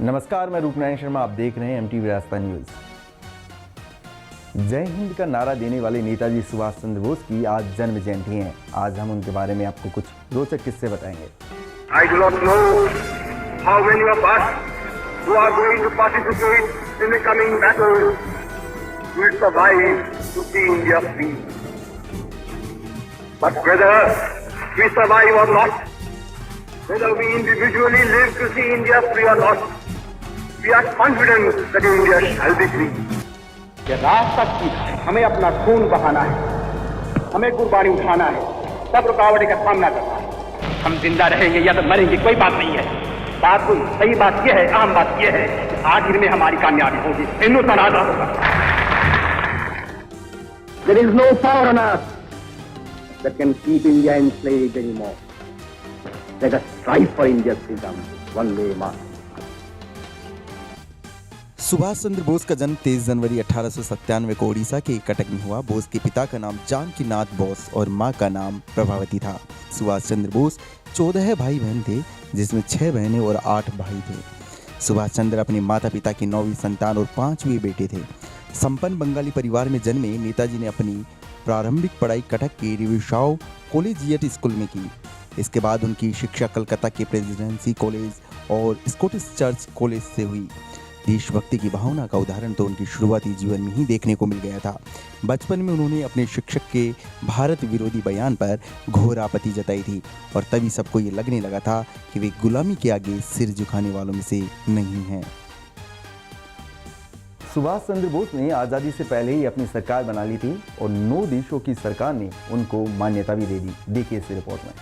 नमस्कार, मैं रूपनारायण शर्मा। आप देख रहे हैं एमटीवी राजस्थान न्यूज। जय हिंद का नारा देने वाले नेताजी सुभाष चंद्र बोस की आज जन्म जयंती है। आज हम उनके बारे में आपको कुछ रोचक किस्से बताएंगे। I do not know how many of us who are going to participate in the coming battle will survive to see India free. But whether we survive or not, whether we individually live to see India free or not, we are confident that India shall be free. ये रास्ता सीधा है, हमें अपना खून बहाना है, हमें कुर्बानी उठाना है, सब रुकावटें का सामना करना है। हम जिंदा रहेंगे या तो मरेंगे, कोई बात नहीं है। बात कोई सही बात यह है, अहम बात यह है, आखिर में हमारी कामयाबी होगी, हिंदुस्तान आजाद होगा। There is no power on earth that can keep India enslaved anymore. Let us strive for India's freedom, one way march. Subhash Chandra Bose का जन्म 23 जनवरी 1897 को ओडिशा के कटक में हुआ। बोस के पिता का नाम जानकीनाथ बोस और मां का नाम प्रभावती था। सुभाष चंद्र बोस 14 भाई बहन थे, जिसमें 6 बहनें और 8 भाई थे। सुभाष चंद्र अपने माता पिता की 9वीं संतान और 5वें बेटे थे। संपन्न बंगाली परिवार में जन्मे नेताजी ने अपनी प्रारंभिक पढ़ाई कटक के रिविशाव कॉलेजिएट स्कूल में की। इसके बाद उनकी शिक्षा कलकत्ता के प्रेसिडेंसी कॉलेज और स्कॉटिश चर्च कॉलेज से हुई। देशभक्ति की भावना का उदाहरण तो उनकी शुरुआती जीवन में ही देखने को मिल गया था। बचपन में उन्होंने अपने शिक्षक के भारत विरोधी बयान पर घोर आपत्ति जताई थी और तभी सबको ये लगने लगा था कि वे गुलामी के आगे सिर झुकाने वालों में से नहीं हैं। सुभाष चंद्र बोस ने आज़ादी से पहले ही अपनी सरकार बना ली थी और 9 देशों की सरकार ने उनको मान्यता भी दे दी। देखिए इस रिपोर्ट में।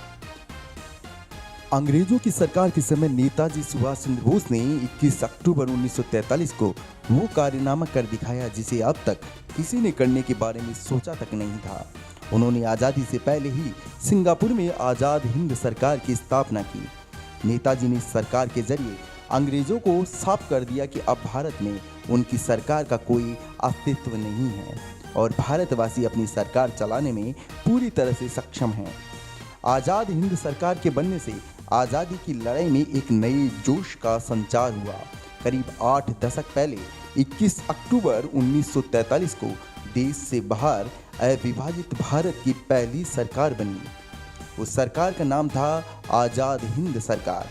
अंग्रेजों की सरकार के समय नेताजी सुभाष चंद्र बोस ने 21 अक्टूबर 1943 को वो कारनामा कर दिखाया जिसे अब तक किसी ने करने के बारे में सोचा तक नहीं था। उन्होंने आज़ादी से पहले ही सिंगापुर में आज़ाद हिंद सरकार की स्थापना की। नेताजी ने सरकार के जरिए अंग्रेजों को साफ कर दिया कि अब भारत में उनकी सरकार का कोई अस्तित्व नहीं है और भारतवासी अपनी सरकार चलाने में पूरी तरह से सक्षम हैं। आज़ाद हिंद सरकार के बनने से आज़ादी की लड़ाई में एक नए जोश का संचार हुआ। करीब 8 दशक पहले 21 अक्टूबर 1943 को देश से बाहर अविभाजित भारत की पहली सरकार बनी। उस सरकार का नाम था आज़ाद हिंद सरकार।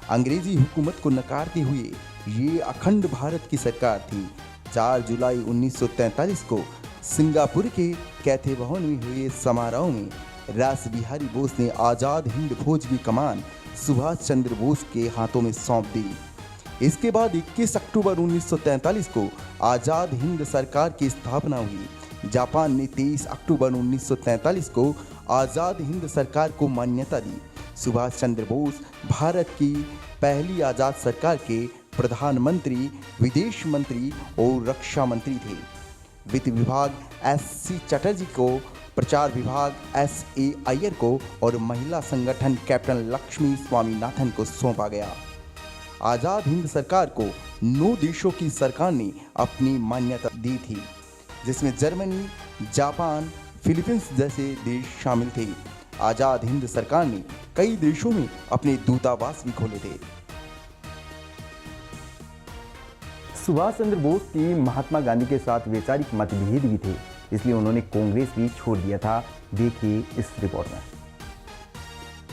अंग्रेजी हुकूमत को नकारते हुए ये अखंड भारत की सरकार थी। 4 जुलाई 1943 को सिंगापुर के कैथे भवन में हुए समारोह में रास बिहारी बोस ने आज़ाद हिंद फौज की कमान सुभाष चंद्र बोस के हाथों में सौंप दी। इसके बाद 21 अक्टूबर 1943 को आज़ाद हिंद सरकार की स्थापना हुई। जापान ने 23 अक्टूबर 1943 को आज़ाद हिंद सरकार को मान्यता दी। सुभाष चंद्र बोस भारत की पहली आज़ाद सरकार के प्रधानमंत्री, विदेश मंत्री और रक्षा मंत्री थे। वित्त विभाग एस.सी. चटर्जी को, प्रचार विभाग एस.ए. अय्यर को और महिला संगठन कैप्टन लक्ष्मी स्वामीनाथन को सौंपा गया। आज़ाद हिंद सरकार को 9 देशों की सरकार ने अपनी मान्यता दी थी, जिसमें जर्मनी, जापान, फिलीपींस जैसे देश शामिल थे। आज़ाद हिंद सरकार ने कई देशों में अपने दूतावास भी खोले थे। सुभाष चंद्र बोस की महात्मा गांधी के साथ वैचारिक मतभेद भी थे, इसलिए उन्होंने कांग्रेस भी छोड़ दिया था। देखिए इस रिपोर्ट में।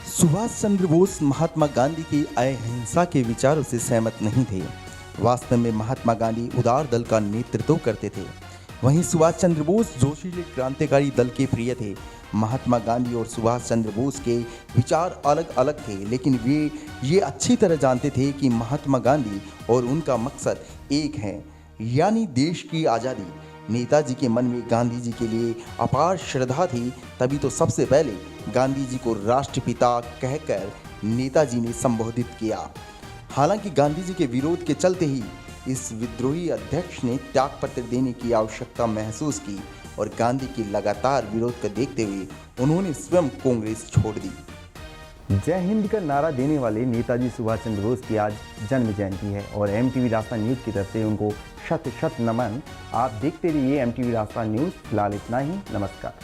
सुभाष चंद्र बोस महात्मा गांधी की अहिंसा के विचारों से सहमत नहीं थे। वास्तव में महात्मा गांधी उदार दल का नेतृत्व करते थे। वहीं सुभाष चंद्र बोस जोशीले क्रांतिकारी दल के प्रिय थे। महात्मा गांधी और सुभाष चंद्र बोस के विचार अलग अलग थे, लेकिन वे ये अच्छी तरह जानते थे कि महात्मा गांधी और उनका मकसद एक है, यानी देश की आज़ादी। नेताजी के मन में गांधी जी के लिए अपार श्रद्धा थी, तभी तो सबसे पहले गांधी जी को राष्ट्रपिता कहकर नेताजी ने संबोधित किया। हालांकि गांधी जी के विरोध के चलते ही इस विद्रोही अध्यक्ष ने त्यागपत्र देने की आवश्यकता महसूस की और गांधी की लगातार विरोध को देखते हुए उन्होंने स्वयं कांग्रेस छोड़ दी। जय हिंद का नारा देने वाले नेताजी सुभाष चंद्र बोस की आज जन्म जयंती है और एमटीवी राजस्थान न्यूज़ की तरफ से उनको शत शत नमन। आप देखते रहिए एमटीवी राजस्थान न्यूज़। फिलहाल इतना ही। नमस्कार।